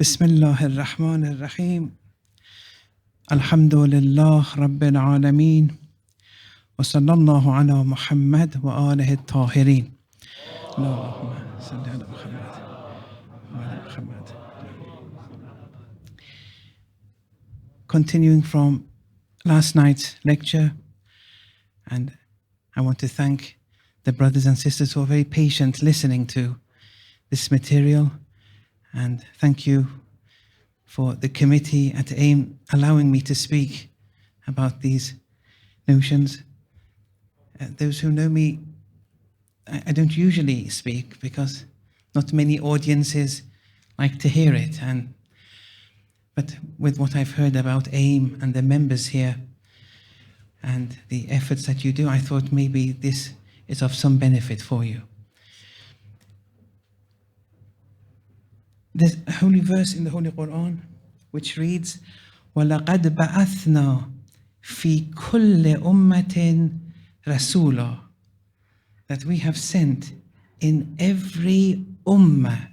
Bismillah ar-Rahman ar-Rahim. Alhamdulillah Rabbil Alameen. Wa sallallahu ala Muhammad wa alihi at-tahirin. Allahumma salli ala Muhammad wa ala Muhammad. Continuing from last night's lecture, and I want to thank the brothers and sisters who are very patient listening to this material, and thank you for the committee at AIM allowing me to speak about these notions. Those who know me, I don't usually speak because not many audiences like to hear it, but with what I've heard about AIM and the members here and the efforts that you do, I thought maybe this is of some benefit for you. There's a holy verse in the Holy Quran which reads, وَلَقَدْ بَعَثْنَا فِي كُلِّ أُمَّةٍ رَسُولًا, that we have sent in every ummah,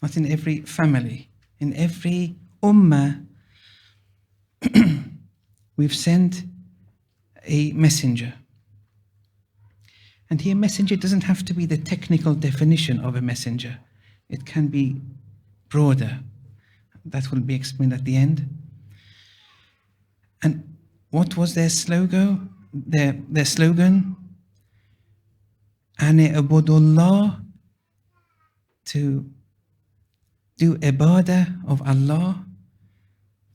not in every family, in every ummah, we've sent a messenger. And here, messenger doesn't have to be the technical definition of a messenger. It can be broader. That will be explained at the end. And what was their slogan? Their slogan, Ane Abudullah, to do ibadah of Allah,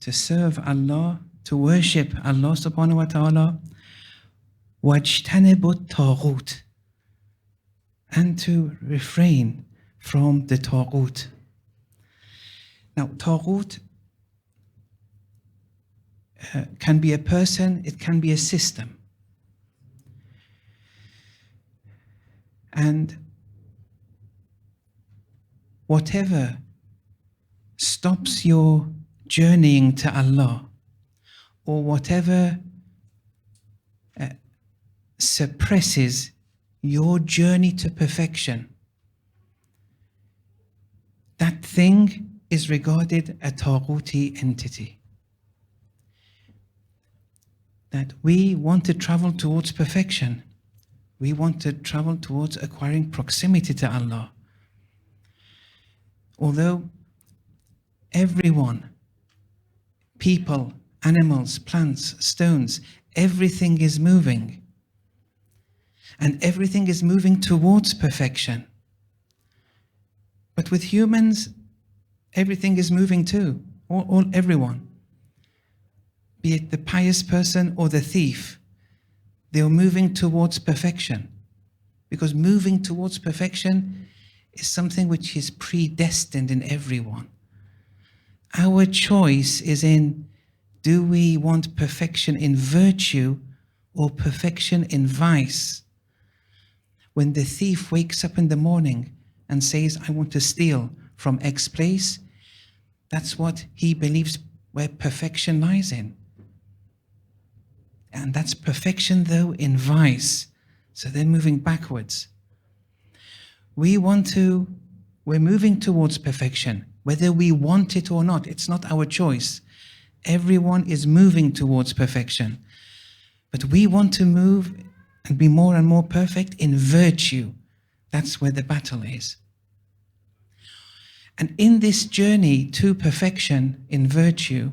to serve Allah, to worship Allah subhanahu wa ta'ala, wajtanibut Taghut, and to refrain from the Taghut. Now, Taghut can be a person, it can be a system. And whatever stops your journeying to Allah, or whatever suppresses your journey to perfection, that thing is regarded a Taghuti entity. That we want to travel towards perfection. We want to travel towards acquiring proximity to Allah. Although everyone, people, animals, plants, stones, everything is moving. And everything is moving towards perfection. But with humans, everything is moving too. Everyone. Be it the pious person or the thief, they are moving towards perfection. Because moving towards perfection is something which is predestined in everyone. Our choice is in, do we want perfection in virtue or perfection in vice? When the thief wakes up in the morning and says, I want to steal from X place, that's what he believes where perfection lies in. And that's perfection, though, in vice. So they're moving backwards. We're moving towards perfection, whether we want it or not. It's not our choice. Everyone is moving towards perfection. But we want to move and be more and more perfect in virtue. That's where the battle is. And in this journey to perfection in virtue,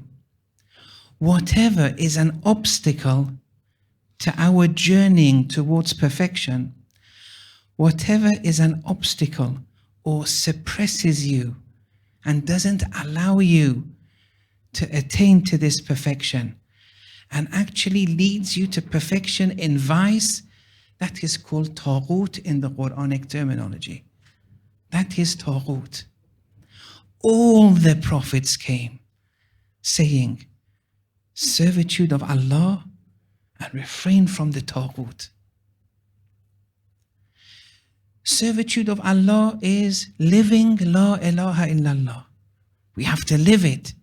whatever is an obstacle to our journeying towards perfection, whatever is an obstacle or suppresses you and doesn't allow you to attain to this perfection and actually leads you to perfection in vice, that is called Taghut in the Quranic terminology. That is Taghut. All the prophets came saying, servitude of Allah and refrain from the Taghut. Servitude of Allah is living La ilaha illallah. We have to live it.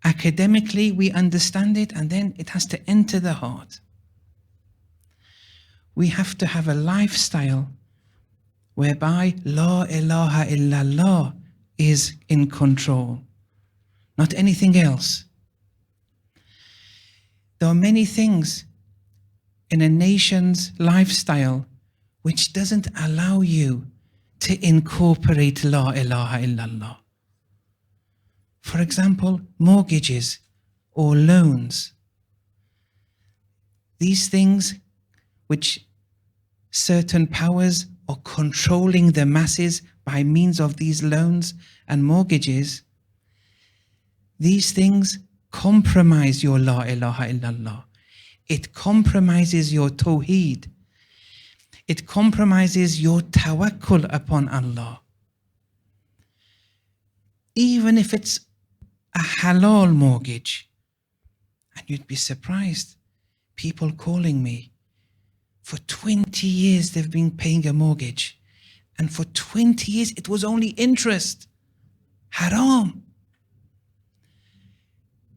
Academically, we understand it, and then it has to enter the heart. We have to have a lifestyle whereby La ilaha illallah is in control, not anything else. There are many things in a nation's lifestyle which doesn't allow you to incorporate La ilaha illallah. For example, mortgages or loans. These things which certain powers are controlling the masses by means of these loans and mortgages, these things compromise your La ilaha illallah. It compromises your Tawheed. It compromises your tawakkul upon Allah. Even if it's a halal mortgage. And you'd be surprised. People calling me. For 20 years they've been paying a mortgage. And for 20 years it was only interest. Haram.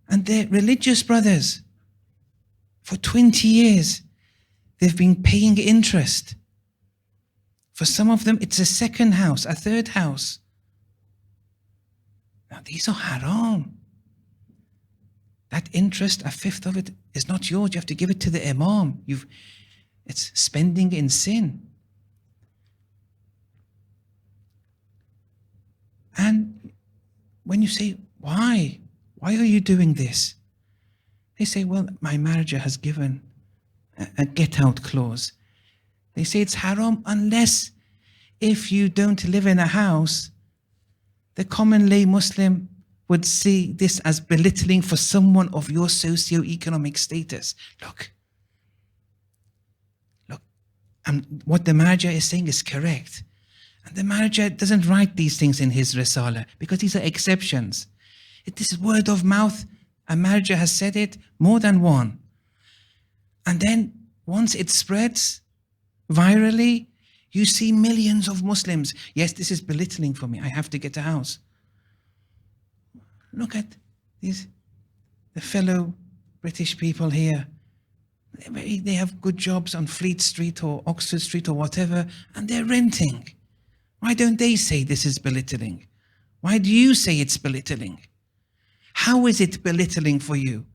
And they're religious brothers. For 20 years they've been paying interest. For some of them it's a second house, a third house. Now these are haram. That interest, a fifth of it, is not yours. You have to give it to the imam. It's spending in sin. And when you say, why? Why are you doing this? They say, well, my manager has given a get-out clause. They say it's haram unless if you don't live in a house, the common lay Muslim would see this as belittling for someone of your socio-economic status. Look, and what the manager is saying is correct. And the manager doesn't write these things in his risala because these are exceptions. It is word of mouth. A manager has said it, more than one. And then once it spreads virally, you see millions of Muslims. Yes, this is belittling for me. I have to get a house. Look at the fellow British people here. They have good jobs on Fleet Street or Oxford Street or whatever, and they're renting. Why don't they say this is belittling? Why do you say it's belittling? How is it belittling for you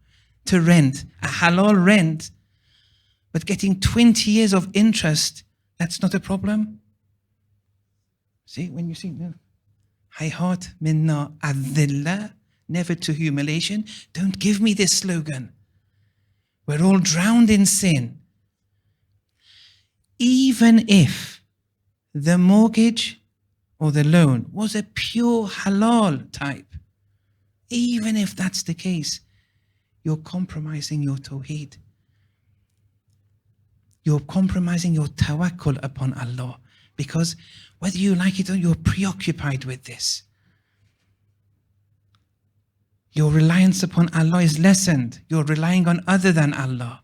to rent a halal rent, but getting 20 years of interest, that's not a problem? See, when you see, Hayhat minna adhillah, never to humiliation. Don't give me this slogan. We're all drowned in sin. Even if the mortgage or the loan was a pure halal type, even if that's the case, you're compromising your Tawheed. You're compromising your tawakkul upon Allah, because whether you like it or you're preoccupied with this. Your reliance upon Allah is lessened. You're relying on other than Allah.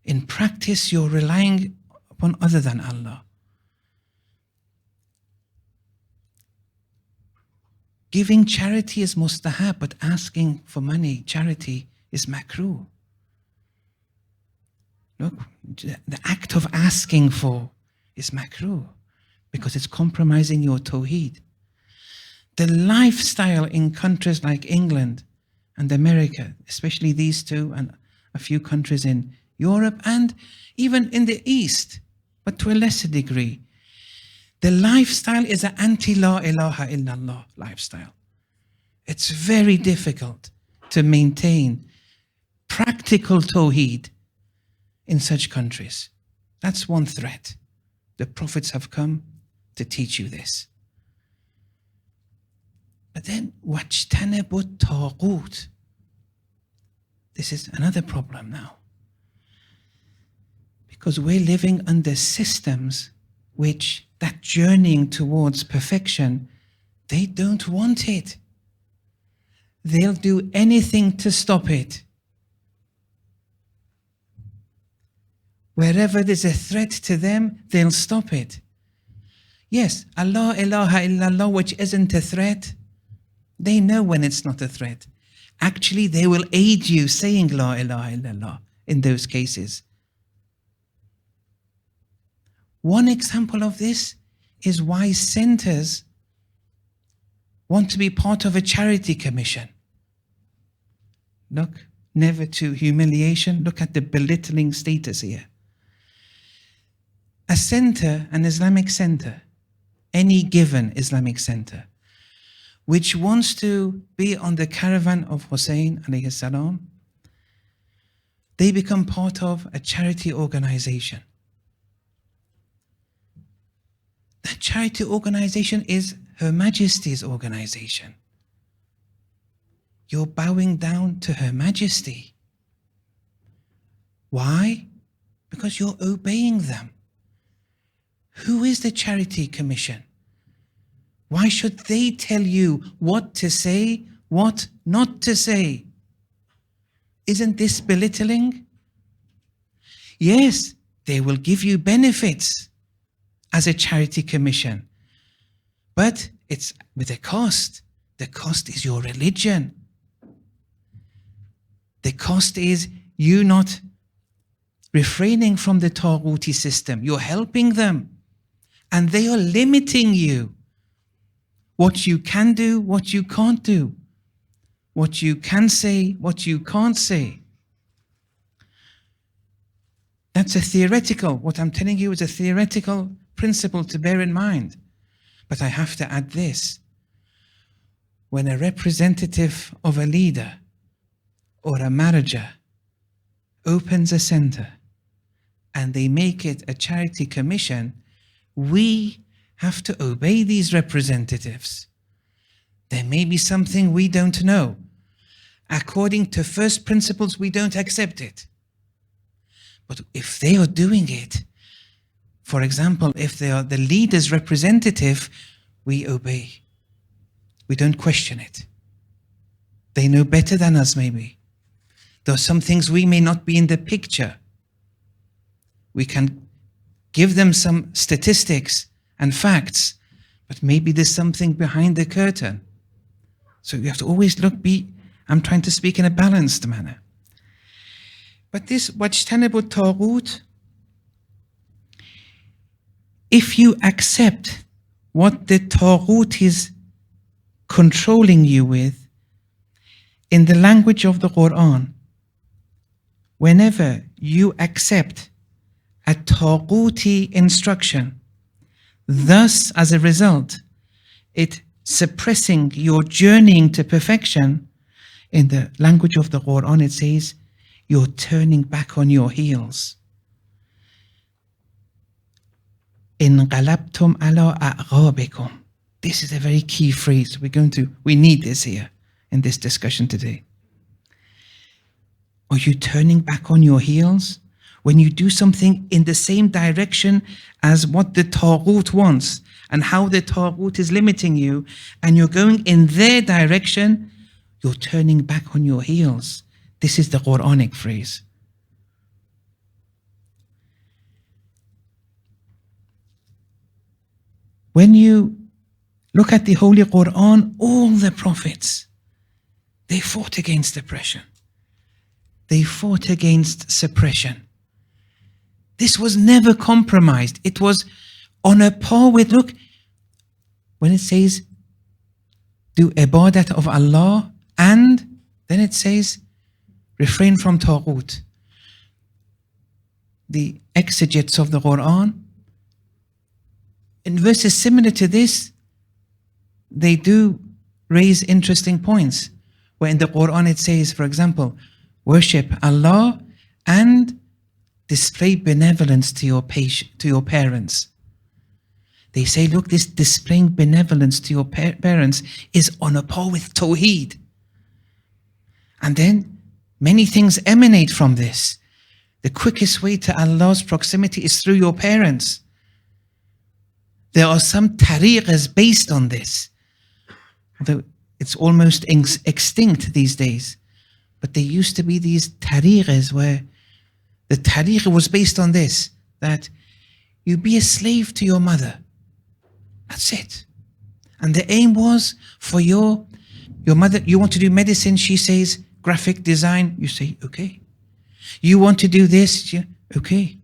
In practice, you're relying upon other than Allah. Giving charity is mustahab, but asking for money, charity, is makruh. Look, the act of asking for is makruh because it's compromising your Tawheed. The lifestyle in countries like England and America, especially these two and a few countries in Europe and even in the East, but to a lesser degree, the lifestyle is an anti-La ilaha illallah lifestyle. It's very difficult to maintain practical Tawheed in such countries. That's one threat. The prophets have come to teach you this. But then, wajtanabut Taghut. This is another problem now. Because we're living under systems which, that journeying towards perfection, they don't want it. They'll do anything to stop it. Wherever there's a threat to them, they'll stop it. Yes, Allah ilaha illallah, which isn't a threat, they know when it's not a threat. Actually, they will aid you saying La ilaha illallah in those cases. One example of this is why centers want to be part of a charity commission. Look, never to humiliation. Look at the belittling status here. A center, an Islamic center, any given Islamic center, which wants to be on the caravan of Hussein alayhi salam, they become part of a charity organization. That charity organization is Her Majesty's organization. You're bowing down to Her Majesty. Why? Because you're obeying them. Who is the charity commission? Why should they tell you what to say, what not to say? Isn't this belittling? Yes, they will give you benefits as a charity commission, but it's with a cost. The cost is your religion. The cost is you not refraining from the Taghuti system. You're helping them, and they are limiting you. What you can do, what you can't do. What you can say, what you can't say. That's a theoretical, what I'm telling you is a theoretical principle to bear in mind. But I have to add this. When a representative of a leader or a manager opens a center and they make it a charity commission, we have to obey these representatives. There may be something we don't know. According to first principles, we don't accept it. But if they are doing it, for example, if they are the leader's representative, we obey. We don't question it. They know better than us, maybe. There are some things we may not be in the picture. We can give them some statistics and facts, but maybe there's something behind the curtain. So you have to always I'm trying to speak in a balanced manner. But this wajtanibu taghut, if you accept what the taghut is controlling you with, in the language of the Quran, whenever you accept a taghuti instruction, thus as a result, it suppressing your journeying to perfection, in the language of the Quran it says, you're turning back on your heels. Inqalabtum ala a'ghabikum. This is a very key phrase. We need this here in this discussion today. Are you turning back on your heels? When you do something in the same direction as what the Taghut wants and how the Taghut is limiting you, and you're going in their direction, you're turning back on your heels. This is the Quranic phrase. When you look at the Holy Quran, all the prophets, they fought against oppression. They fought against suppression. This was never compromised. It was on a par with, look, when it says, do ibadat of Allah, and then it says, refrain from Taghut. The exegetes of the Quran, in verses similar to this, they do raise interesting points. Where in the Quran it says, for example, worship Allah and display benevolence to your parents. They say, look, this displaying benevolence to your parents is on a par with Tawheed. And then many things emanate from this. The quickest way to Allah's proximity is through your parents. There are some tariqas based on this. Although it's almost extinct these days. But there used to be these tariqas where the tariqa was based on this, that you be a slave to your mother. That's it. And the aim was for your mother, you want to do medicine, she says, graphic design, you say, okay. You want to do this, okay.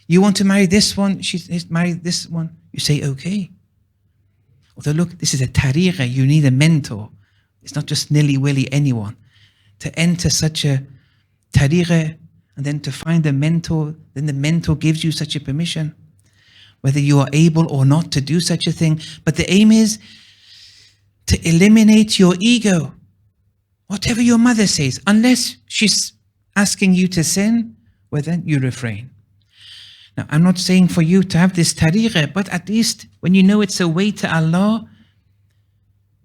You want to marry this one, she's married this one. You say, okay. Although look, this is a tariqah, you need a mentor. It's not just nilly-willy anyone. To enter such a tariqah and then to find a mentor, then the mentor gives you such a permission, whether you are able or not to do such a thing. But the aim is to eliminate your ego. Whatever your mother says, unless she's asking you to sin, well then you refrain. Now, I'm not saying for you to have this tariqah, but at least when you know it's a way to Allah,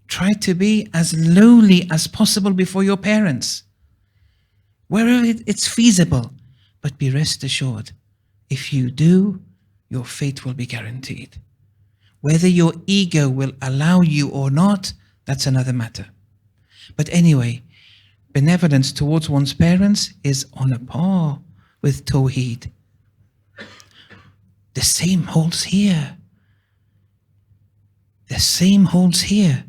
try to be as lowly as possible before your parents, wherever it's feasible. But be rest assured, if you do, your fate will be guaranteed. Whether your ego will allow you or not, that's another matter. But anyway, benevolence towards one's parents is on a par with Tawheed. The same holds here. The same holds here.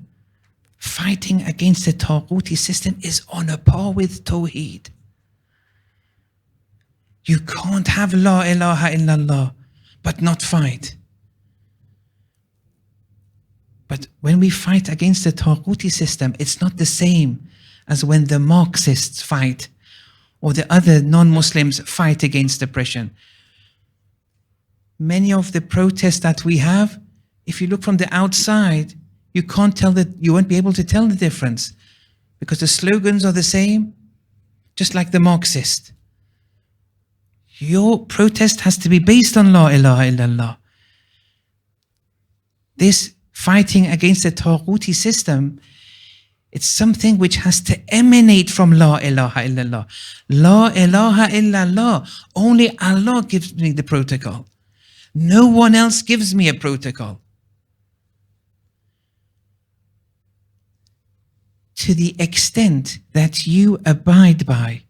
Fighting against the Taghuti system is on a par with Tawheed. You can't have La ilaha illallah but not fight. But when we fight against the Taghuti system, it's not the same as when the Marxists fight or the other non-Muslims fight against oppression. Many of the protests that we have, if you look from the outside, you won't be able to tell the difference, because the slogans are the same, just like the Marxist. Your protest has to be based on La ilaha illallah. This fighting against the Taghuti system, it's something which has to emanate from La ilaha illallah. La ilaha illallah. Only Allah gives me the protocol. No one else gives me a protocol. To the extent that you abide by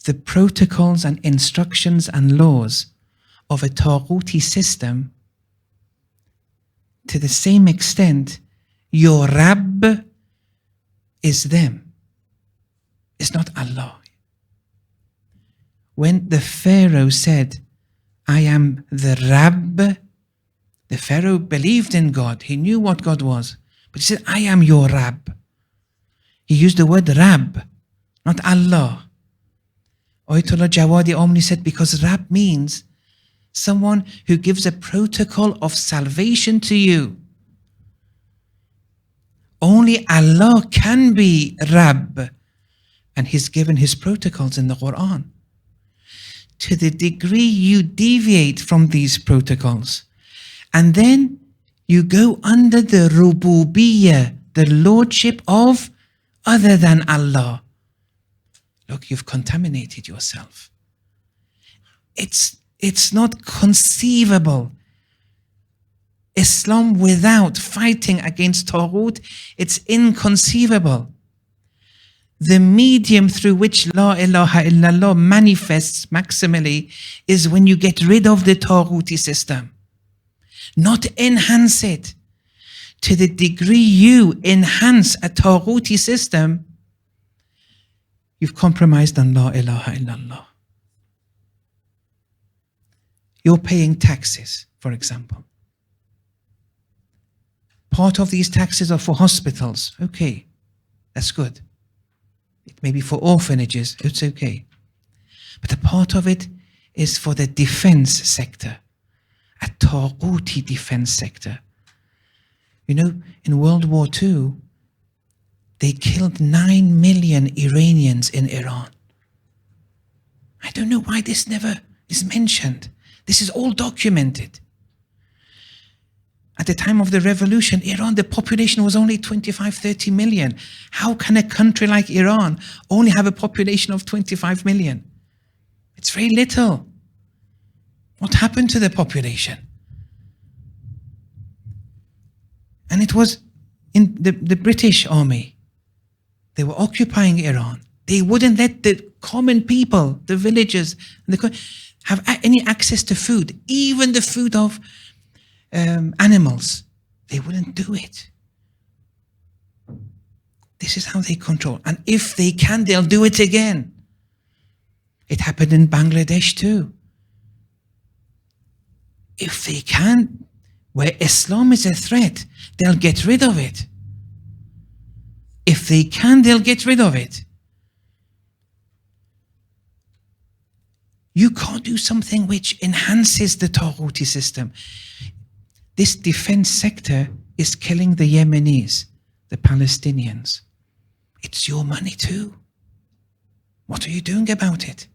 the protocols and instructions and laws of a Taghuti system, to the same extent, your Rabb is them. It's not Allah. When the Pharaoh said, I am the Rabb, the Pharaoh believed in God. He knew what God was. But he said, I am your Rabb. He used the word Rabb, not Allah. Ayatollah Jawadi Omni said, because Rabb means someone who gives a protocol of salvation to you. Only Allah can be Rabb, and He's given His protocols in the Quran. To the degree you deviate from these protocols, and then you go under the Rububiyyah, the lordship of other than Allah, look, you've contaminated yourself. It's not conceivable. Islam without fighting against Taghut, it's inconceivable. The medium through which La ilaha illallah manifests maximally is when you get rid of the Taghuti system, not enhance it. To the degree you enhance a Taghuti system, you've compromised on La ilaha illallah. You're paying taxes, for example. Part of these taxes are for hospitals. Okay, that's good. It may be for orphanages. It's okay. But a part of it is for the defense sector, a Taghuti defense sector. You know, in World War II, they killed 9 million Iranians in Iran. I don't know why this never is mentioned. This is all documented. At the time of the revolution, Iran, the population was only 25, 30 million. How can a country like Iran only have a population of 25 million? It's very little. What happened to the population? And it was in the British army. They were occupying Iran. They wouldn't let the common people, the villagers, have any access to food, even the food of animals. They wouldn't do it. This is how they control. And if they can, they'll do it again. It happened in Bangladesh too. if they can, where Islam is a threat, they'll get rid of it. If they can, they'll get rid of it. You can't do something which enhances the Taghuti system. This defense sector is killing the Yemenis, the Palestinians. It's your money too. What are you doing about it?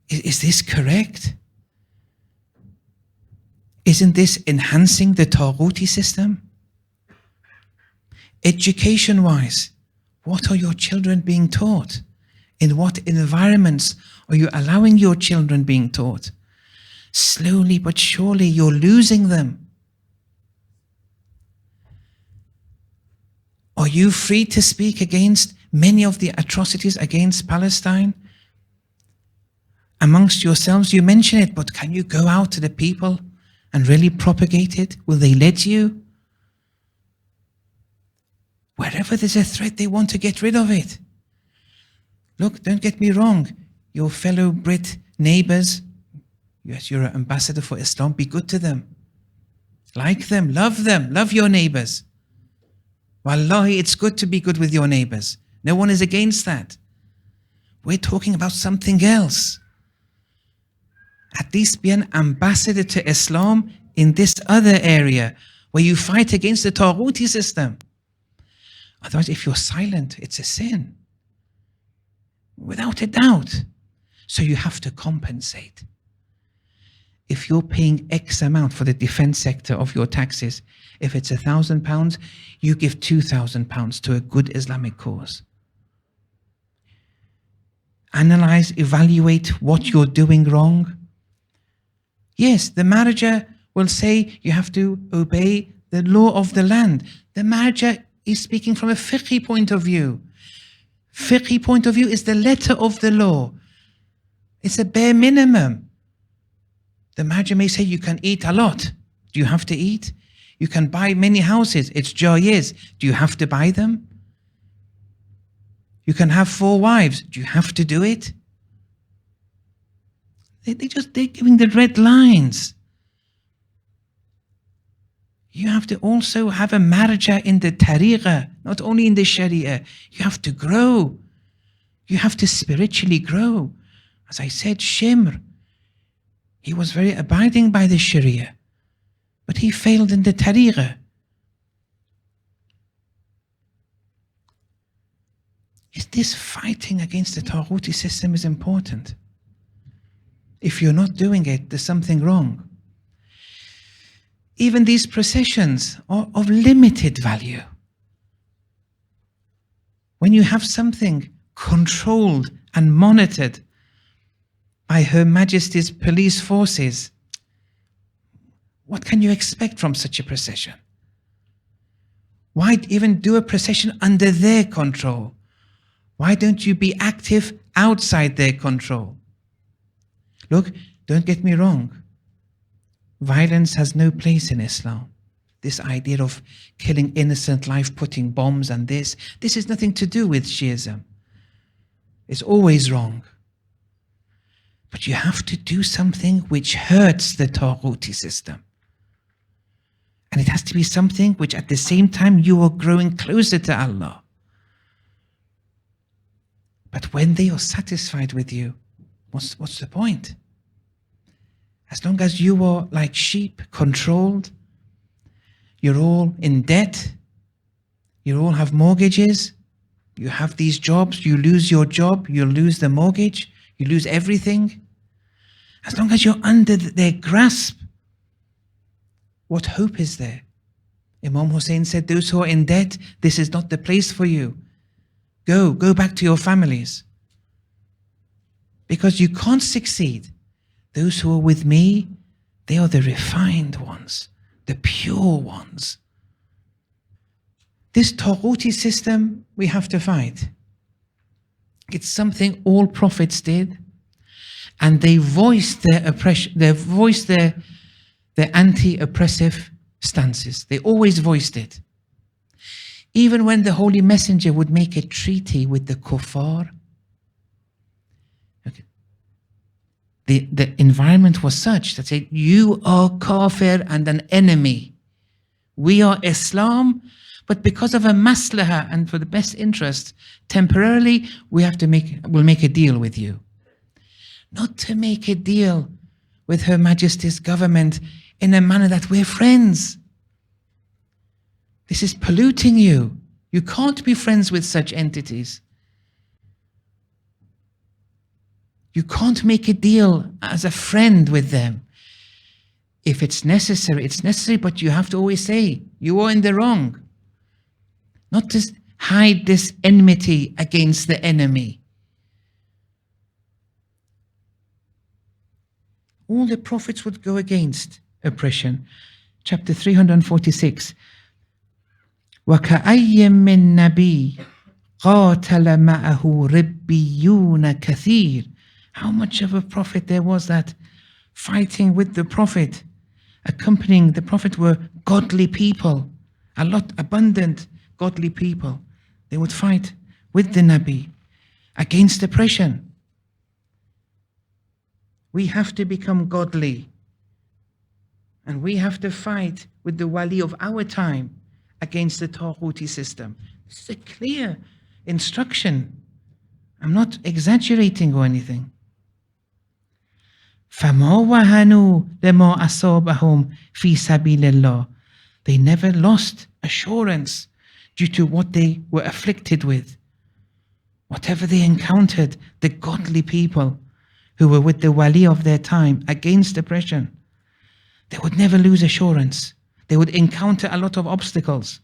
Is this correct? Isn't this enhancing the Taghuti system? Education-wise, what are your children being taught? In what environments are you allowing your children being taught? Slowly but surely you're losing them. Are you free to speak against many of the atrocities against Palestine? Amongst yourselves you mention it, but can you go out to the people and really propagate it? Will they let you? Wherever there's a threat, they want to get rid of it. Look, don't get me wrong. Your fellow Brit neighbors, yes, you're an ambassador for Islam, be good to them. Like them, love your neighbors. Wallahi, it's good to be good with your neighbors. No one is against that. We're talking about something else. At least be an ambassador to Islam in this other area where you fight against the Taghuti system. Otherwise, if you're silent, it's a sin. Without a doubt. So you have to compensate. If you're paying X amount for the defense sector of your taxes, if it's £1,000, you give £2,000 to a good Islamic cause. Analyze, evaluate what you're doing wrong. Yes, the marja will say you have to obey the law of the land. The marja is speaking from a fiqhi point of view. Fiqhi point of view is the letter of the law. It's a bare minimum. The marja may say you can eat a lot. Do you have to eat? You can buy many houses. It's jayez. Do you have to buy them? You can have 4 wives. Do you have to do it? They're giving the red lines. You have to also have a marja in the tariqah, not only in the sharia. You have to grow. You have to spiritually grow. As I said, Shimr, he was very abiding by the sharia, but he failed in the tariqah. Is this fighting against the Taghuti system is important? If you're not doing it, there's something wrong. Even these processions are of limited value. When you have something controlled and monitored by Her Majesty's police forces, what can you expect from such a procession? Why even do a procession under their control? Why don't you be active outside their control? Look, don't get me wrong. Violence has no place in Islam. This idea of killing innocent life, putting bombs and this is nothing to do with Shiism. It's always wrong. But you have to do something which hurts the Taghuti system. And it has to be something which at the same time you are growing closer to Allah. But when they are satisfied with you, what's the point? As long as you are like sheep, controlled, you're all in debt, you all have mortgages, you have these jobs, you lose your job, you lose the mortgage, you lose everything. As long as you're under their grasp, what hope is there? Imam Hussein said, those who are in debt, this is not the place for you. Go back to your families. Because you can't succeed. Those who are with me, they are the refined ones, the pure ones. This Taghuti system we have to fight. It's something all prophets did, and they voiced their oppression, they voiced their anti-oppressive stances. They always voiced it. Even when the Holy Messenger would make a treaty with the kuffar, the environment was such that said, you are kafir and an enemy. We are Islam, but because of a maslaha and for the best interest, temporarily we'll make a deal with you. Not to make a deal with Her Majesty's government in a manner that we're friends. This is polluting you. You can't be friends with such entities. You can't make a deal as a friend with them. If it's necessary, it's necessary, but you have to always say, you are in the wrong. Not to hide this enmity against the enemy. All the prophets would go against oppression. Chapter 346. وَكَأَيٍّ مِّن نَبِيٍّ قَاتَلَ مَعَهُ رِبِّيُّونَ كَثِيرٌ. How much of a prophet there was that fighting with the prophet, accompanying the prophet were godly people, a lot abundant godly people. They would fight with the Nabi against oppression. We have to become godly, and we have to fight with the wali of our time against the Taghuti system. This is a clear instruction. I'm not exaggerating or anything. فَمَا وَهَنُوا لَمَا أَصَابَهُمْ فِي سَبِيلِ اللَّهِ. They never lost assurance due to what they were afflicted with. Whatever they encountered, the godly people who were with the wali of their time against oppression, they would never lose assurance. They would encounter a lot of obstacles,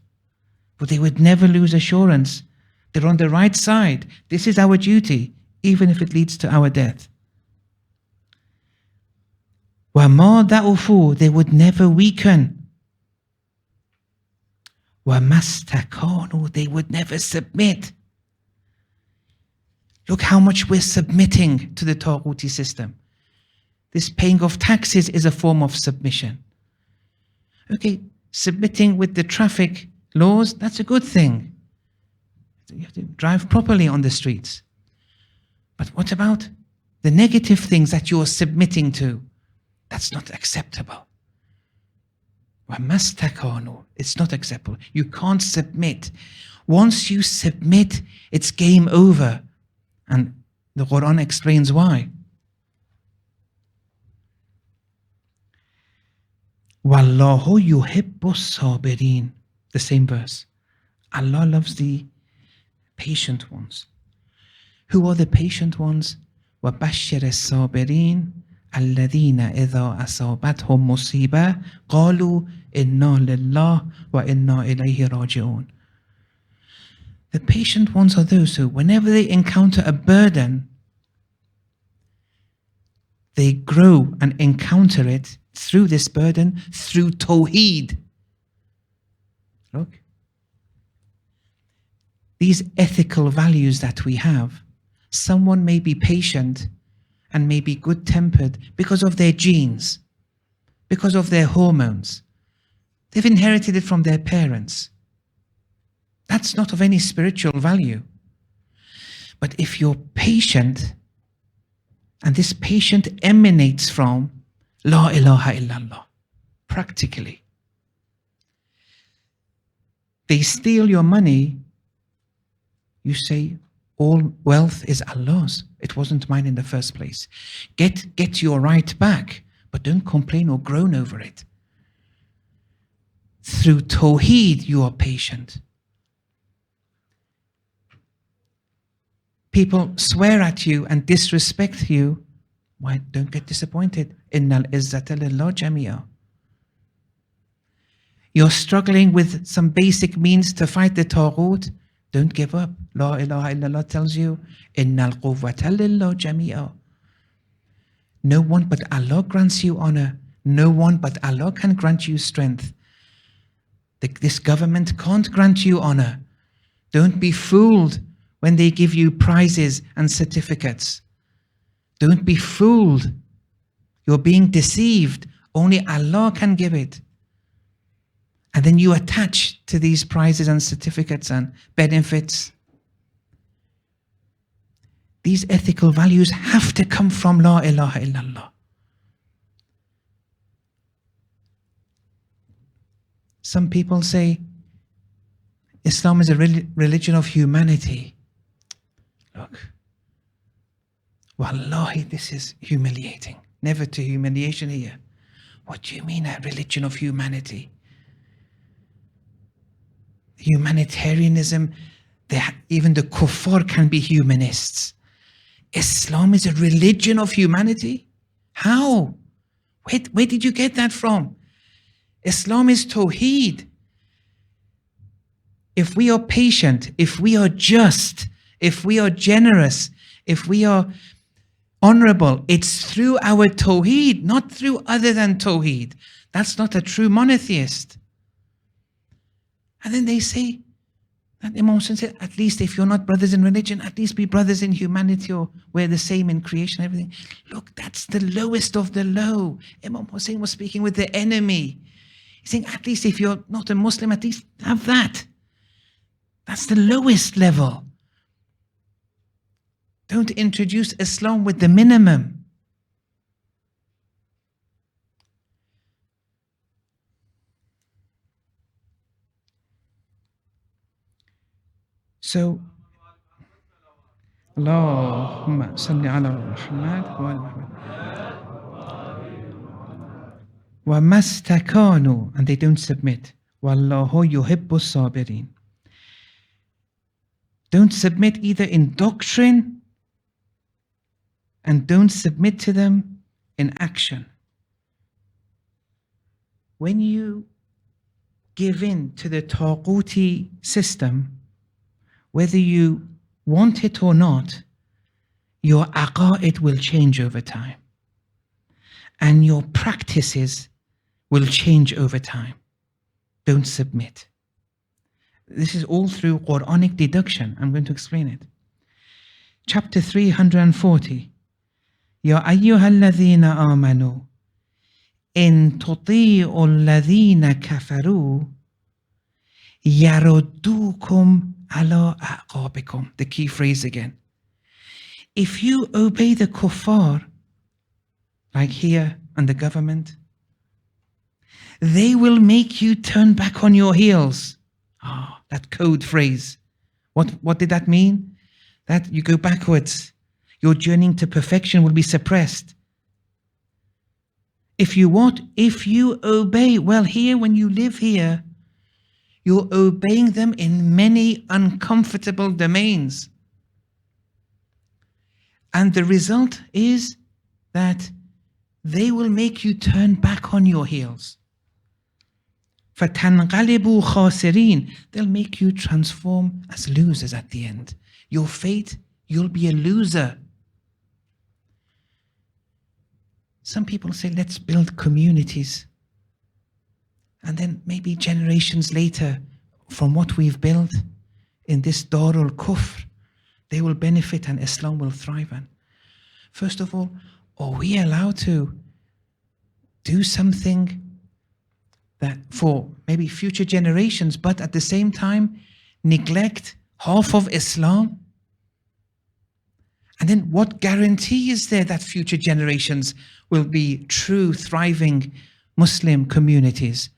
but they would never lose assurance. They're on the right side. This is our duty, even if it leads to our death. وَمَا ضَعُفُوا. They would never weaken. وَمَا اسْتَكَانُوا. They would never submit. Look how much we're submitting to the Taghuti system. This paying of taxes is a form of submission. Okay, submitting with the traffic laws, that's a good thing. You have to drive properly on the streets. But what about the negative things that you're submitting to? That's not acceptable. It's not acceptable. You can't submit. Once you submit, it's game over. And the Quran explains why. Wallahu yuhibbus sabirin. The same verse. Allah loves the patient ones. Who are the patient ones? وَبَشِّرِ الصَّابِرِينَ الَّذِينَ إِذَا أَصَابَتْهُمْ مُصِيبَةٌ قَالُوا إِنَّا لِلَّهِ وَإِنَّا إِلَيْهِ رَاجِعُونَ. The patient ones are those who, whenever they encounter a burden, they grow and encounter it through this burden, through Tawheed. Look. These ethical values that we have, someone may be patient and may be good-tempered because of their genes, because of their hormones. They've inherited it from their parents. That's not of any spiritual value. But if you're patient, and this patient emanates from La ilaha illallah, practically. They steal your money, you say, all wealth is Allah's. It wasn't mine in the first place. Get your right back, but don't complain or groan over it. Through Tawheed, you are patient. People swear at you and disrespect you. Why? Don't get disappointed. Innal izzata lillah jami'a. You're struggling with some basic means to fight the Taghut. Don't give up. La ilaha illallah tells you, Innal quwwata lillah jami'a. No one but Allah grants you honor. No one but Allah can grant you strength. This government can't grant you honor. Don't be fooled when they give you prizes and certificates. Don't be fooled. You're being deceived. Only Allah can give it. And then you attach to these prizes and certificates and benefits. These ethical values have to come from La ilaha illallah. Some people say Islam is a religion of humanity. Look, wallahi, this is humiliating. Never to humiliation here. What do you mean a religion of humanity? Humanitarianism, even the kuffar can be humanists. Islam is a religion of humanity? How? Where did you get that from? Islam is Tawheed. If we are patient, if we are just, if we are generous, if we are honorable, it's through our Tawheed, not through other than Tawheed. That's not a true monotheist. And then they say, that Imam Hussein said, at least if you're not brothers in religion, at least be brothers in humanity, or we're the same in creation and everything. Look, that's the lowest of the low. Imam Hussein was speaking with the enemy. He's saying, at least if you're not a Muslim, at least have that. That's the lowest level. Don't introduce Islam with the minimum. So, Allahumma salli ala Muhammad wa ala Muhammad. Wa mastakanu, and they don't submit. Wallahu yuhibbu sabirin. Don't submit either in doctrine, and don't submit to them in action. When you give in to the Taghuti system, whether you want it or not, your aqa'id will change over time. And your practices will change over time. Don't submit. This is all through Quranic deduction. I'm going to explain it. Chapter 340. Ya ayyuhalladhina amanu in tuti'u alladhina kafaru yaruddukum ala a'qabikum. The key phrase again. If you obey the kuffar, like here and the government, they will make you turn back on your heels. That code phrase. What did that mean? That you go backwards. Your journey to perfection will be suppressed. If you what? If you obey, well, here, when you live here, you're obeying them in many uncomfortable domains. And the result is that they will make you turn back on your heels. فَتَنْقَلِبُوا خَاسِرِينَ. They'll make you transform as losers at the end. Your fate, you'll be a loser. Some people say, let's build communities. And then maybe generations later, from what we've built in this Darul Kufr, they will benefit and Islam will thrive. And first of all, are we allowed to do something that for maybe future generations, but at the same time neglect half of Islam? And then what guarantee is there that future generations will be true, thriving Muslim communities?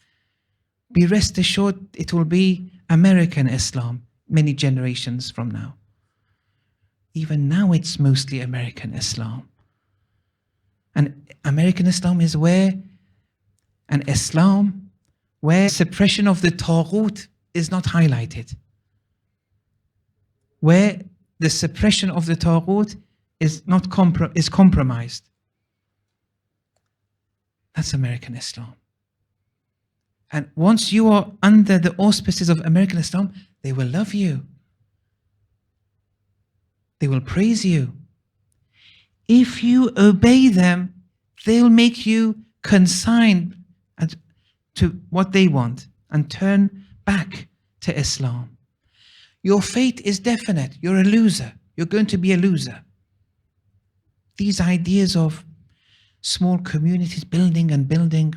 Be rest assured it will be American Islam many generations from now. Even now it's mostly American Islam. And American Islam is where suppression of the Taghut is not highlighted. Where the suppression of the Taghut is compromised. That's American Islam. And once you are under the auspices of American Islam, they will love you. They will praise you. If you obey them, they'll make you consigned to what they want and turn back to Islam. Your fate is definite. You're a loser. You're going to be a loser. These ideas of small communities building and building,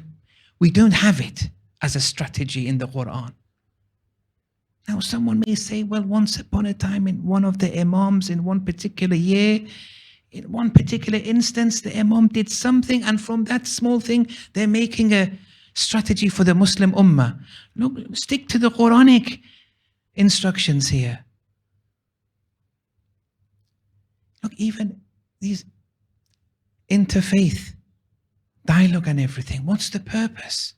we don't have it as a strategy in the Quran. Now, someone may say, well, once upon a time in one of the imams in one particular year, in one particular instance, the imam did something, and from that small thing, they're making a strategy for the Muslim ummah. Look, stick to the Quranic instructions here. Look, even these interfaith dialogue and everything, what's the purpose?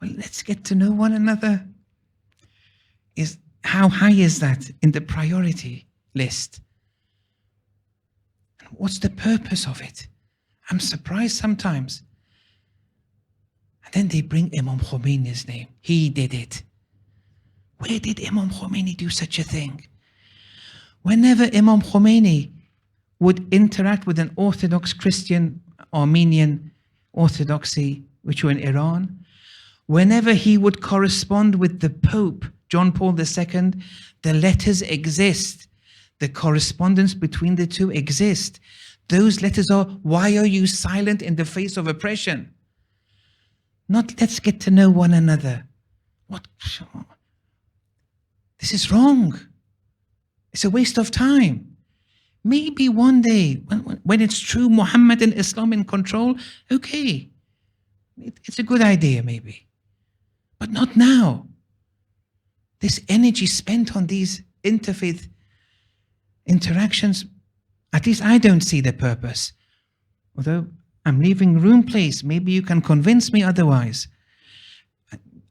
Well, let's get to know one another. How high is that in the priority list? What's the purpose of it? I'm surprised sometimes. And then they bring Imam Khomeini's name. He did it. Where did Imam Khomeini do such a thing? Whenever Imam Khomeini would interact with an Orthodox Christian, Armenian Orthodoxy, which were in Iran, whenever he would correspond with the Pope, John Paul II, the letters exist. The correspondence between the two exist. Those letters are, why are you silent in the face of oppression? Not, let's get to know one another. What? This is wrong. It's a waste of time. Maybe one day, when it's true Muhammad and Islam in control, okay. It's a good idea maybe. But not now. This energy spent on these interfaith interactions, at least I don't see the purpose. Although I'm leaving room, place, maybe you can convince me otherwise.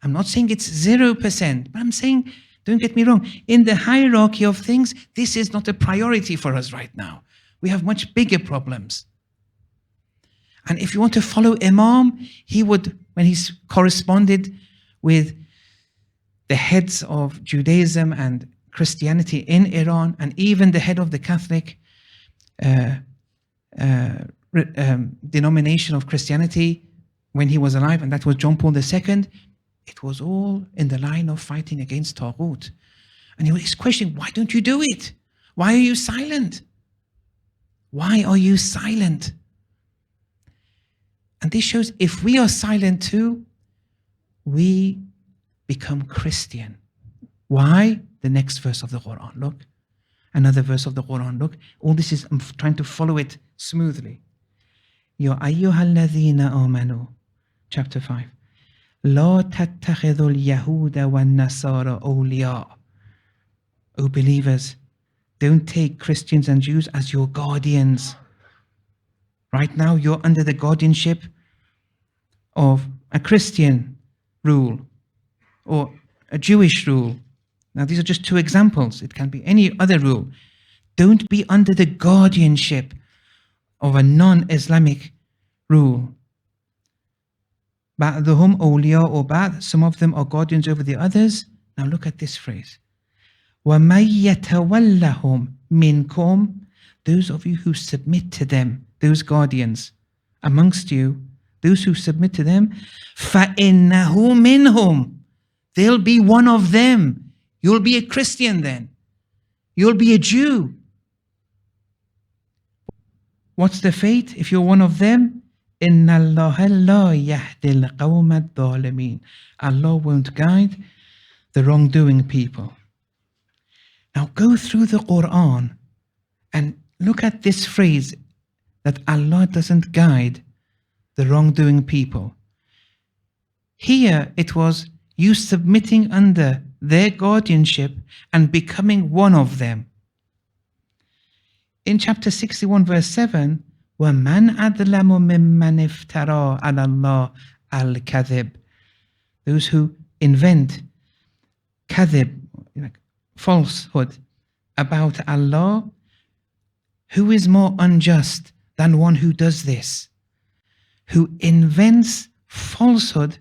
I'm not saying it's 0%, but I'm saying, don't get me wrong, in the hierarchy of things, this is not a priority for us right now. We have much bigger problems. And if you want to follow Imam, he would, when he's corresponded with the heads of Judaism and Christianity in Iran, and even the head of the Catholic denomination of Christianity when he was alive, and that was John Paul II, it was all in the line of fighting against Taghut. And he was questioning, why don't you do it? Why are you silent? Why are you silent? And this shows if we are silent too, we become Christian. Why? The next verse of the Quran, look. Another verse of the Quran, look. All this is, I'm trying to follow it smoothly. Ya ayyuhalladhina amanu, chapter 5. La tattakhidhul yahuda wan nasara awliya. O believers, don't take Christians and Jews as your guardians. Right now, you're under the guardianship of a Christian rule or a Jewish rule. Now, these are just two examples. It can be any other rule. Don't be under the guardianship of a non-Islamic rule. Ba'duhum awliya or ba'd, some of them are guardians over the others. Now look at this phrase. وَمَن يَتَوَلَّهُم مِنْكُمْ, those of you who submit to them, those guardians amongst you, those who submit to them, فَإِنَّهُ مِنْهُمْ, they'll be one of them. You'll be a Christian then. You'll be a Jew. What's the fate if you're one of them? إِنَّ اللَّهَ لَا يَهْدِي الْقَوْمَ الظَّالِمِينَ. Allah won't guide the wrongdoing people. Now go through the Quran and look at this phrase that Allah doesn't guide the wrongdoing people. Here it was you submitting under their guardianship and becoming one of them. In chapter 61 verse 7, وَمَنْ أَظْلَمُ مِمَّنِ افْتَرَى عَلَى اللَّهِ الْكَذِبِ, those who invent kadhib, falsehood about Allah, who is more unjust than one who does this, who invents falsehood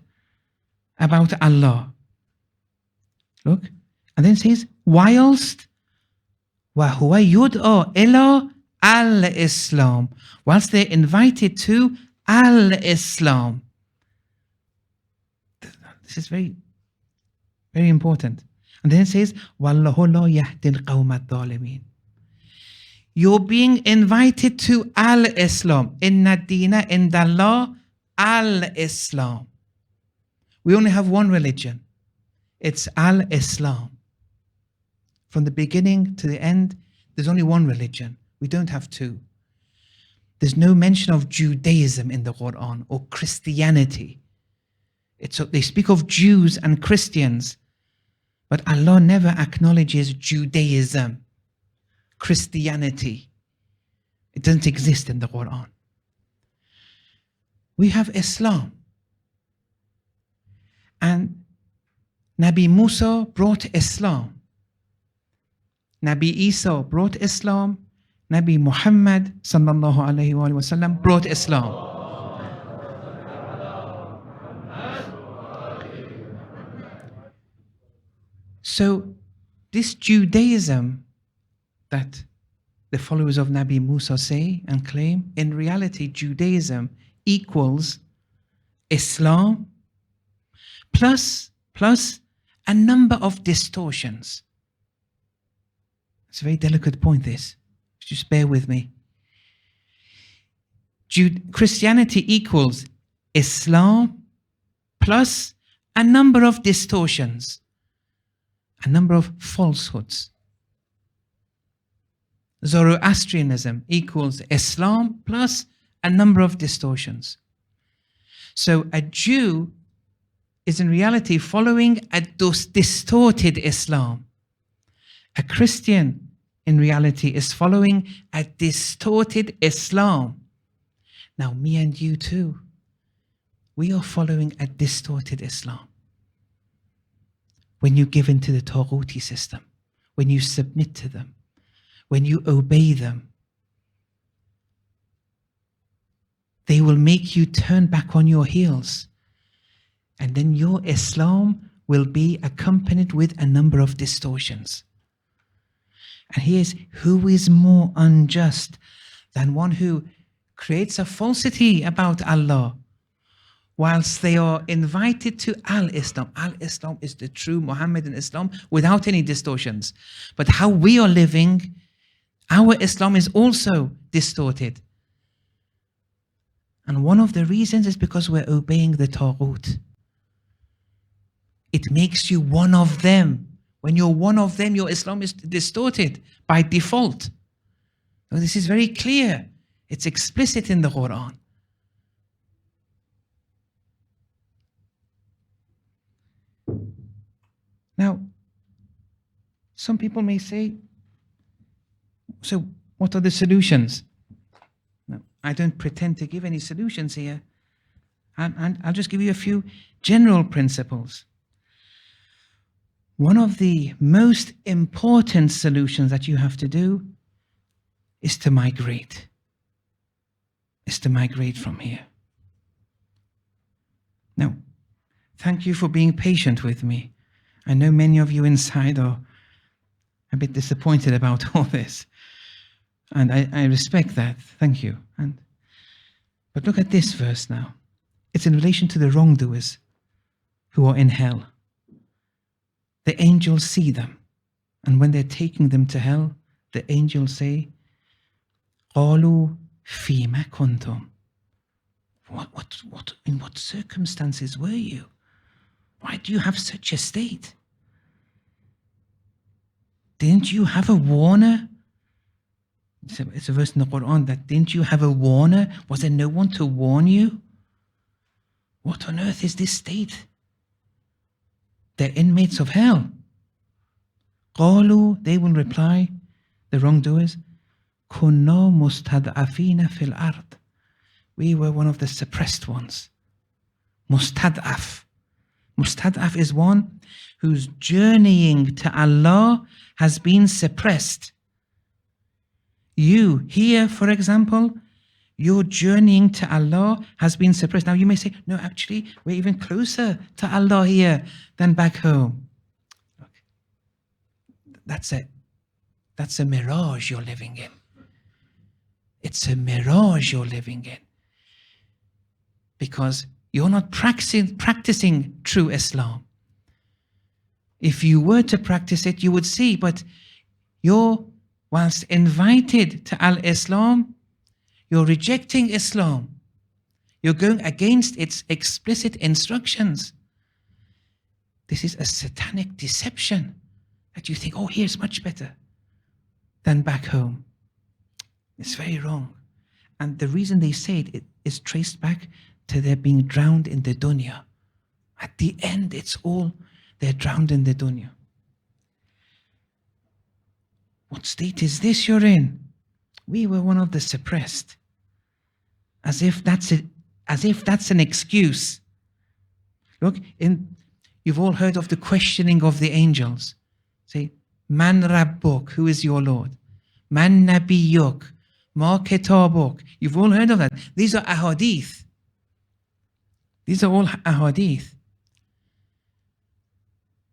about Allah. Look, and then it says, whilst وَهُوَ يُدْعَى إِلَىٰ al-Islam, whilst they're invited to al-Islam. This is very, very important. And then it says, وَاللَّهُ لَا يَهْدِي الْقَوْمَ الظَّالِمِينَ. You're being invited to al-Islam. Inna dina indallah al-Islam. We only have one religion. It's al-Islam. From the beginning to the end, there's only one religion. We don't have two. There's no mention of Judaism in the Quran or Christianity. They speak of Jews and Christians, but Allah never acknowledges Judaism, Christianity. It doesn't exist in the Quran. We have Islam. And Nabi Musa brought Islam. Nabi Isa brought Islam. Nabi Muhammad sallallahu alayhi wa sallam brought Islam. So this Judaism that the followers of Nabi Musa say and claim, in reality Judaism equals Islam plus a number of distortions. It's a very delicate point, this. Just bear with me. Christianity equals Islam plus a number of distortions, a number of falsehoods. Zoroastrianism equals Islam plus a number of distortions. So a Jew is in reality following a distorted Islam. A Christian in reality is following a distorted Islam. Now me and you too, we are following a distorted Islam. When you give in to the Taghuti system, when you submit to them, when you obey them, they will make you turn back on your heels. And then your Islam will be accompanied with a number of distortions. And here's who is more unjust than one who creates a falsity about Allah whilst they are invited to Al-Islam. Al-Islam is the true Muhammadan Islam without any distortions. But how we are living, our Islam is also distorted. And one of the reasons is because we're obeying the Taghut. It makes you one of them. When you're one of them, your Islam is distorted by default. Now, this is very clear. It's explicit in the Quran. Now, some people may say, so what are the solutions? No, I don't pretend to give any solutions here. And I'll just give you a few general principles. One of the most important solutions that you have to do is to migrate. Is to migrate from here. Now, thank you for being patient with me. I know many of you inside are a bit disappointed about all this. And I respect that. Thank you. But look at this verse now. It's in relation to the wrongdoers who are in hell. The angels see them, and when they're taking them to hell, the angels say, قَالُوا فِيمَ كُنْتُمْ. In what circumstances were you? Why do you have such a state? Didn't you have a warner? It's a verse in the Quran that, didn't you have a warner? Was there no one to warn you? What on earth is this state? They're inmates of hell. قالوا, they will reply, the wrongdoers, كنا مستضعفين في الأرض. We were one of the suppressed ones. Mustad'af. Mustad'af is one whose journeying to Allah has been suppressed. You here, for example, your journeying to Allah has been suppressed. Now you may say, no, actually, we're even closer to Allah here than back home. Look, that's a mirage you're living in. It's a mirage you're living in. Because you're not practicing true Islam. If you were to practice it, you would see, but whilst invited to Al-Islam, you're rejecting Islam. You're going against its explicit instructions. This is a satanic deception that you think, oh, here's much better than back home. It's very wrong. And the reason they say it is traced back to their being drowned in the dunya. At the end, it's all, they're drowned in the dunya. What state is this you're in? We were one of the suppressed. As if that's an excuse. Look, you've all heard of the questioning of the angels. Say, Man Rabbuk, who is your Lord? Man Nabiyyuk, Ma Kitabuk. You've all heard of that. These are ahadith. These are all ahadith.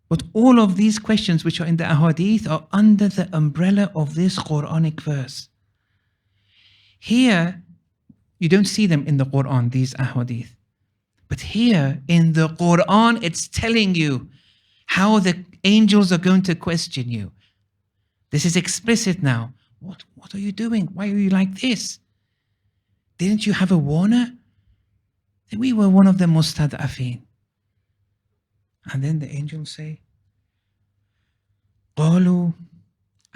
But all of these questions which are in the ahadith are under the umbrella of this Quranic verse. Here, you don't see them in the Quran, these ahadith. But here in the Quran, it's telling you how the angels are going to question you. This is explicit now. What are you doing? Why are you like this? Didn't you have a warner? We were one of the mustad'afin. And then the angels say, قالوا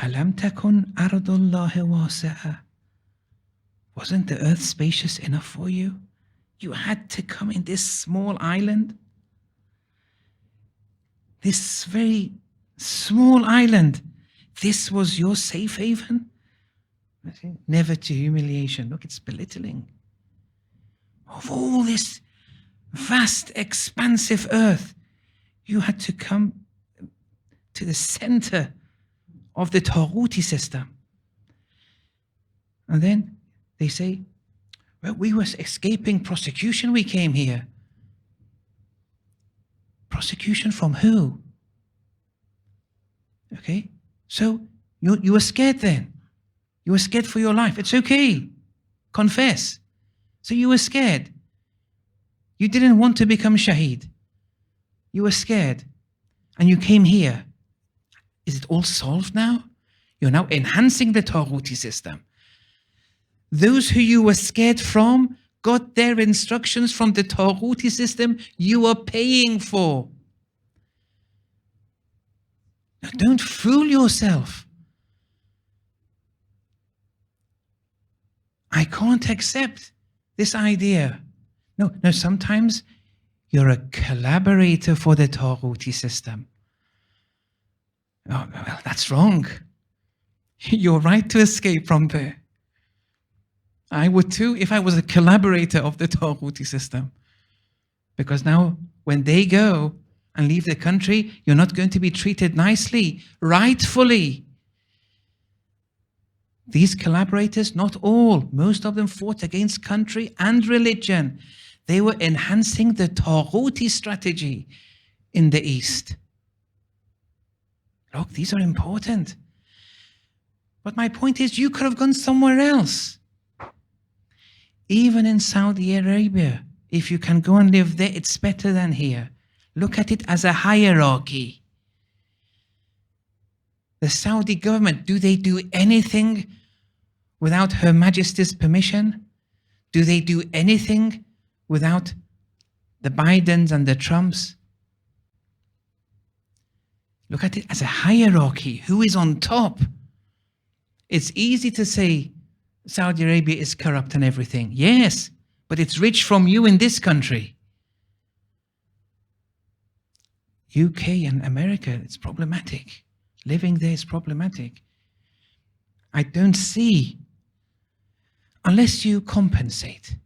ألم تكن أرض الله واسعة. Wasn't the earth spacious enough for you? You had to come in this small island. This very small island. This was your safe haven? Never to humiliation. Look, it's belittling. Of all this vast, expansive earth, you had to come to the center of the Taghuti system. And then they say, well, we were escaping prosecution, we came here. Prosecution from who? Okay, so you were scared then. You were scared for your life. It's okay. Confess. So you were scared. You didn't want to become shaheed. You were scared. And you came here. Is it all solved now? You're now enhancing the Taghuti system. Those who you were scared from got their instructions from the Taghuti system you are paying for. Now, don't fool yourself. I can't accept this idea. No, sometimes you're a collaborator for the Taghuti system. Oh, well, that's wrong. You're right to escape from there. I would too if I was a collaborator of the Taghuti system. Because now when they go and leave the country, you're not going to be treated nicely, rightfully. These collaborators, not all, most of them fought against country and religion. They were enhancing the Taghuti strategy in the East. Look, these are important. But my point is, you could have gone somewhere else. Even in Saudi Arabia, if you can go and live there, it's better than here. Look at it as a hierarchy. The Saudi government, do they do anything without Her Majesty's permission? Do they do anything without the Bidens and the Trumps? Look at it as a hierarchy. Who is on top? It's easy to say Saudi Arabia is corrupt and everything. Yes, but it's rich from you in this country. UK and America, it's problematic. Living there is problematic. I don't see, unless you compensate.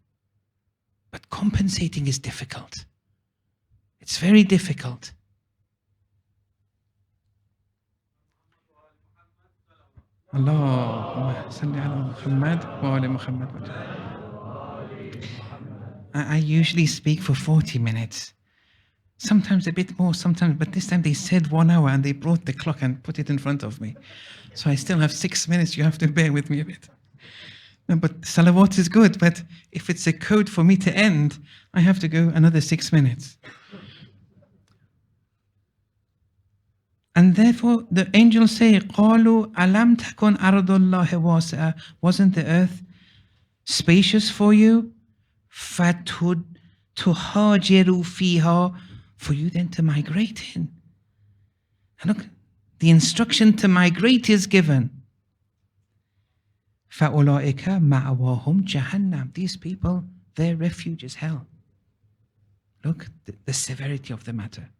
But compensating is difficult. It's very difficult. Allahumma salli ala Muhammad wa ala Muhammad. I usually speak for 40 minutes. Sometimes a bit more, sometimes, but this time they said 1 hour and they brought the clock and put it in front of me. So I still have 6 minutes, you have to bear with me a bit. No, but salawat is good, but if it's a code for me to end, I have to go another 6 minutes. And therefore, the angels say, قَالُوا أَلَمْ تَكُنْ أَرْضُ اللَّهِ وَاسِعَةً. Wasn't the earth spacious for you? فَتُهَاجِرُوا فِيهَا. for you then to migrate in. And look, the instruction to migrate is given. فَأُولَٰئِكَ مَأْوَاهُمْ جَهَنَّمْ. These people, their refuge is hell. Look, the severity of the matter.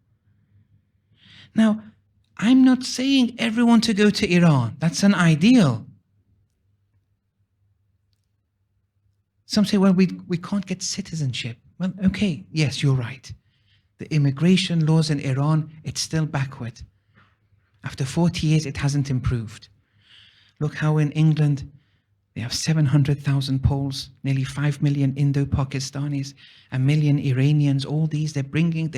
Now, I'm not saying everyone to go to Iran. That's an ideal. Some say, well, we can't get citizenship. Well, okay, yes, you're right. The immigration laws in Iran, it's still backward. After 40 years, it hasn't improved. Look how in England, they have 700,000 Poles, nearly 5 million Indo-Pakistanis, 1 million Iranians, all these they're working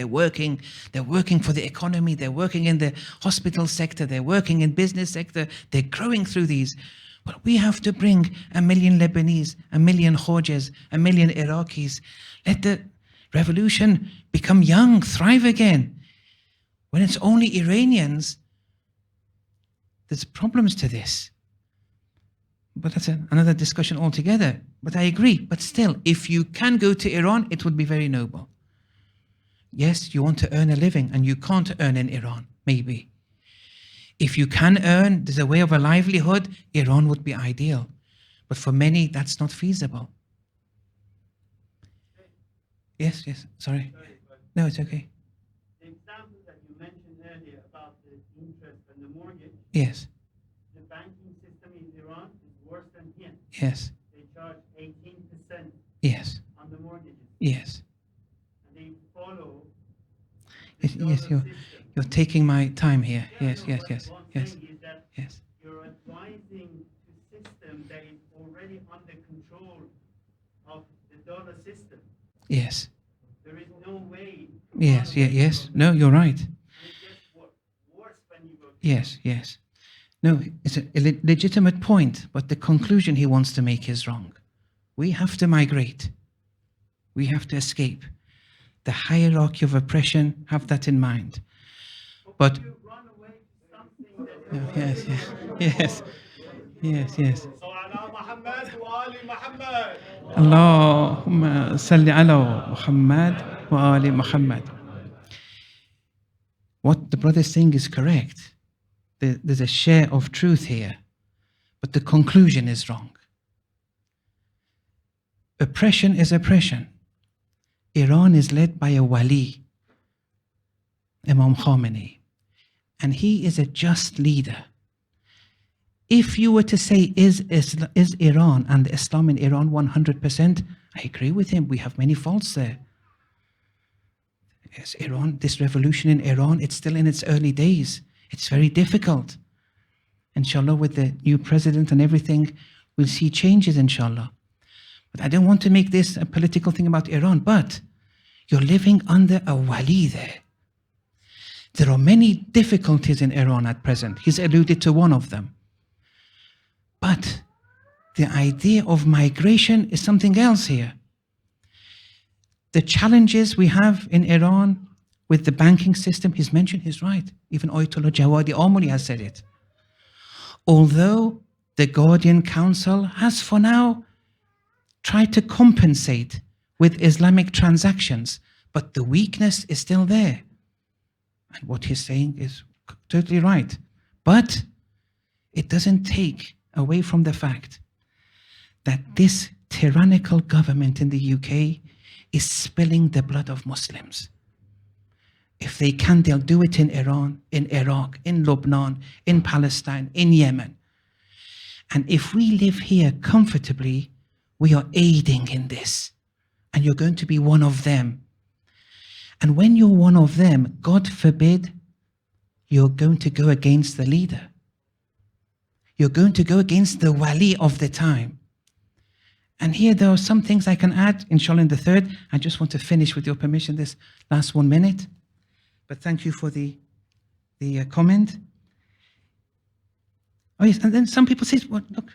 for the economy, they're working in the hospital sector, they're working in business sector, they're growing through these. But we have to bring 1 million Lebanese, 1 million Khojas, 1 million Iraqis. Let the revolution become young, thrive again. When it's only Iranians, there's problems to this. But that's another discussion altogether. But I agree. But still, if you can go to Iran, it would be very noble. Yes, you want to earn a living and you can't earn in Iran, maybe. If you can earn, there's a way of a livelihood, Iran would be ideal. But for many, that's not feasible. Yes, sorry. No, it's okay. The example that you mentioned earlier about the interest and the mortgage. Yes. The banking system in Iran is worse than here. Yes. They charge 18%. Yes. On the mortgages. Yes. And they follow. Yes, you're taking my time here. Yes. What I'm saying is that Yes. you're advising the system that is already under control of the dollar system. Yes. There is no way. Yes. No, you're right. And it gets worse when you go. Yes. No, it's a legitimate point, but the conclusion he wants to make is wrong. We have to migrate. We have to escape. The hierarchy of oppression, have that in mind. But you run away to something that yes. Allahumma salli ala Muhammad wa ali Muhammad. What the brother is saying is correct. There's a share of truth here, but the conclusion is wrong. Oppression is oppression. Iran is led by a wali, Imam Khomeini, and he is a just leader. If you were to say, is Iran and Islam in Iran 100%? I agree with him. We have many faults there. Yes, Iran, this revolution in Iran, it's still in its early days. It's very difficult. Inshallah, with the new president and everything, we'll see changes, inshallah. But I don't want to make this a political thing about Iran, but you're living under a wali there. There are many difficulties in Iran at present. He's alluded to one of them. But the idea of migration is something else here. The challenges we have in Iran with the banking system, he's mentioned, he's right. Even Ayatollah Jawadi Amuli has said it. Although the Guardian Council has for now tried to compensate with Islamic transactions, but the weakness is still there. And what he's saying is totally right. But it doesn't take away from the fact that this tyrannical government in the UK is spilling the blood of Muslims. If they can, they'll do it in Iran, in Iraq, in Lebanon, in Palestine, in Yemen. And if we live here comfortably, we are aiding in this. And you're going to be one of them. And when you're one of them, God forbid, you're going to go against the leader. You're going to go against the wali of the time. And here there are some things I can add, inshallah, in the third. I just want to finish, with your permission, this last 1 minute. But thank you for the comment. Oh yes, and then some people say, well, look,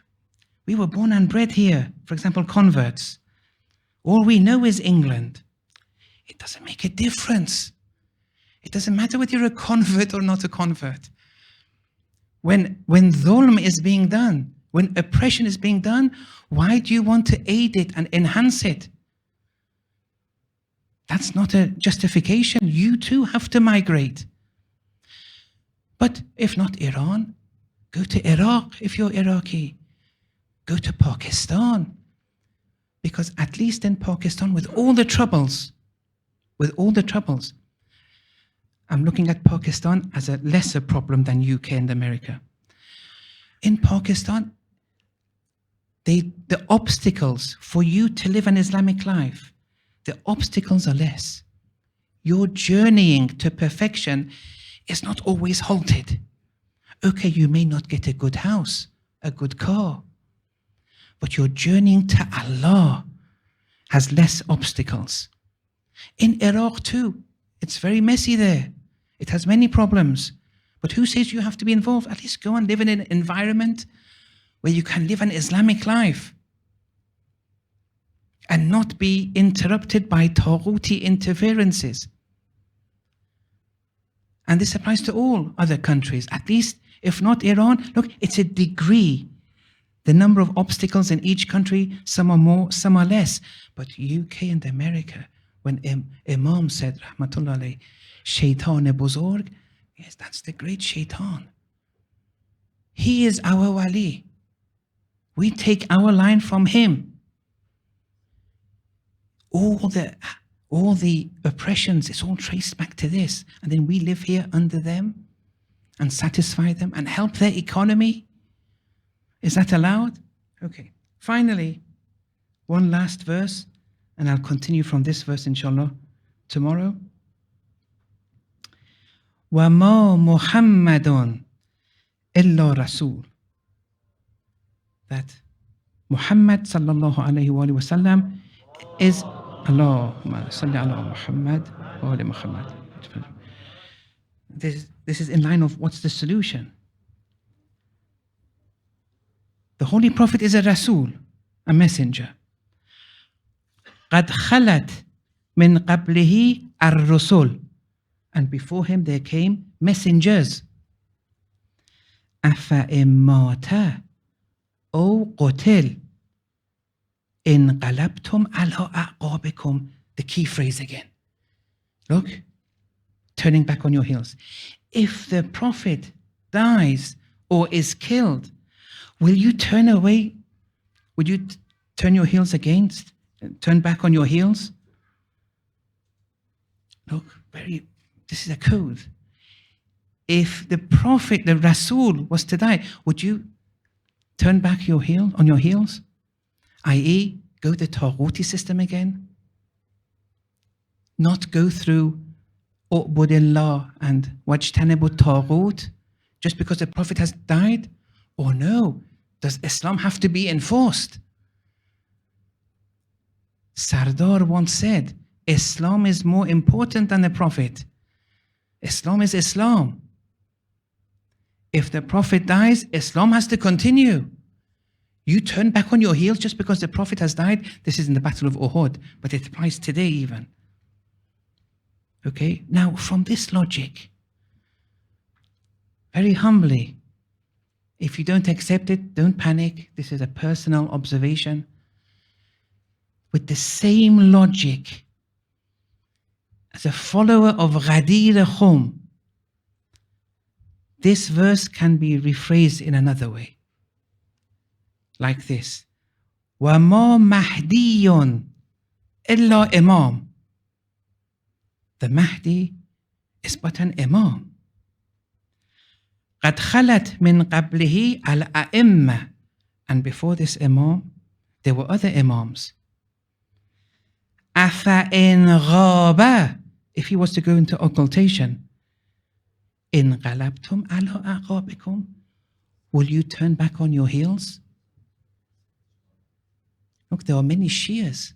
we were born and bred here. For example, converts. All we know is England. It doesn't make a difference. It doesn't matter whether you're a convert or not a convert. When dhulm is being done, when oppression is being done, why do you want to aid it and enhance it? That's not a justification. You too have to migrate. But if not Iran, go to Iraq if you're Iraqi. Go to Pakistan. Because at least in Pakistan, with all the troubles, I'm looking at Pakistan as a lesser problem than UK and America. In Pakistan, the obstacles for you to live an Islamic life, the obstacles are less. Your journeying to perfection is not always halted. Okay, you may not get a good house, a good car, but your journeying to Allah has less obstacles. In Iraq too, it's very messy there. It has many problems. But who says you have to be involved? At least go and live in an environment where you can live an Islamic life and not be interrupted by Taghuti interferences. And this applies to all other countries, at least if not Iran. Look, it's a degree. The number of obstacles in each country, some are more, some are less. But UK and America, when Imam said, Rahmatullah alayhi, Shaitan Buzorg, yes, that's the great Shaitan. He is our wali. We take our line from him. All the oppressions, it's all traced back to this. And then we live here under them and satisfy them and help their economy. Is that allowed? Okay. Finally, one last verse, and I'll continue from this verse, inshallah, tomorrow. وَمَا مُحَمَّدٌ إِلَّا رَسُولٌ. That Muhammad sallallahu alayhi wa sallam is Allahumma salli ala Muhammad wa ala Muhammad. This is in line of what's the solution. The Holy Prophet is a Rasul, a messenger. قَدْ خَلَتْ مِنْ قَبْلِهِ الرُّسُلُ. And before him there came messengers. أَفَإِن مَاتَ أَوْ قُتِلَ إِنْ قَلَبْتُمْ عَلَىٰ أَعْقَابِكُمْ. The key phrase again. Look, turning back on your heels. If the Prophet dies or is killed, will you turn away? Would you turn your heels against? Turn back on your heels? Look, this is a code. If the Prophet, the Rasul, was to die, would you turn back on your heels? I.e., go the Taghuti system again? Not go through U'budillah and Wajtanibu Taghut just because the Prophet has died? Or no, does Islam have to be enforced? Sardar once said, Islam is more important than the Prophet. Islam is Islam. If the Prophet dies, Islam has to continue. You turn back on your heels just because the Prophet has died. This is in the Battle of Uhud, but it applies today even. Okay, now from this logic, very humbly, if you don't accept it, don't panic. This is a personal observation. With the same logic, as a follower of Ghadir Khum, this verse can be rephrased in another way. Like this. وَمَا مَهْدِيٌّ إِلَّا إِمَامٌ. The Mahdi is but an Imam. قَدْ خَلَتْ مِنْ قَبْلِهِ الْأَئِمَّةِ. And before this Imam, there were other Imams. أَفَإِنْ غَابَ. If he was to go into occultation, إِنْ غَلَبْتُمْ عَلَىٰ أَعْقَابِكُمْ. Will you turn back on your heels? Look, there are many Shias,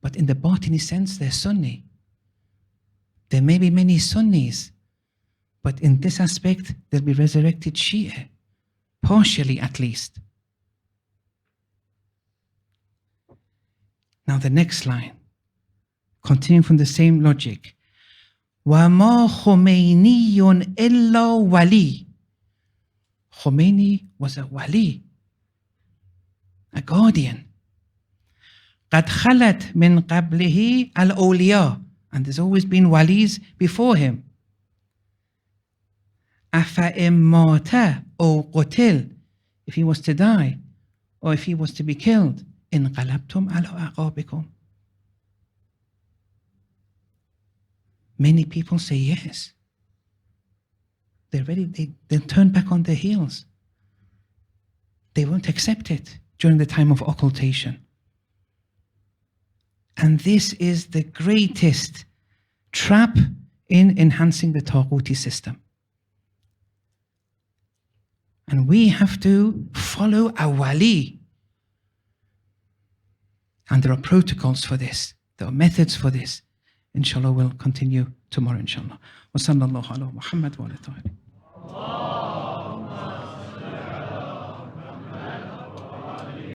but in the Batini sense, they're Sunni. There may be many Sunnis, but in this aspect, they'll be resurrected Shia, partially at least. Now the next line, continuing from the same logic. وَمَا خُمَيْنِيٌّ إِلَّا وَلِي. Khomeini was a wali, a guardian. قَدْ خَلَتْ مِنْ قَبْلِهِ الْأَوْلِيَاءُ. And there's always been walis before him. أَفَإِن مَاتَ أَوْ قُتِلَ. If he was to die, or if he was to be killed, انقلبتم على أعقابكم. Many people say yes. They're ready, they'll turn back on their heels. They won't accept it during the time of occultation. And this is the greatest trap in enhancing the Taghuti system. And we have to follow a wali. And there are protocols for this. There are methods for this. Inshallah, we'll continue tomorrow, inshallah. Wa sallallahu ala Muhammad wa ala Tawheed.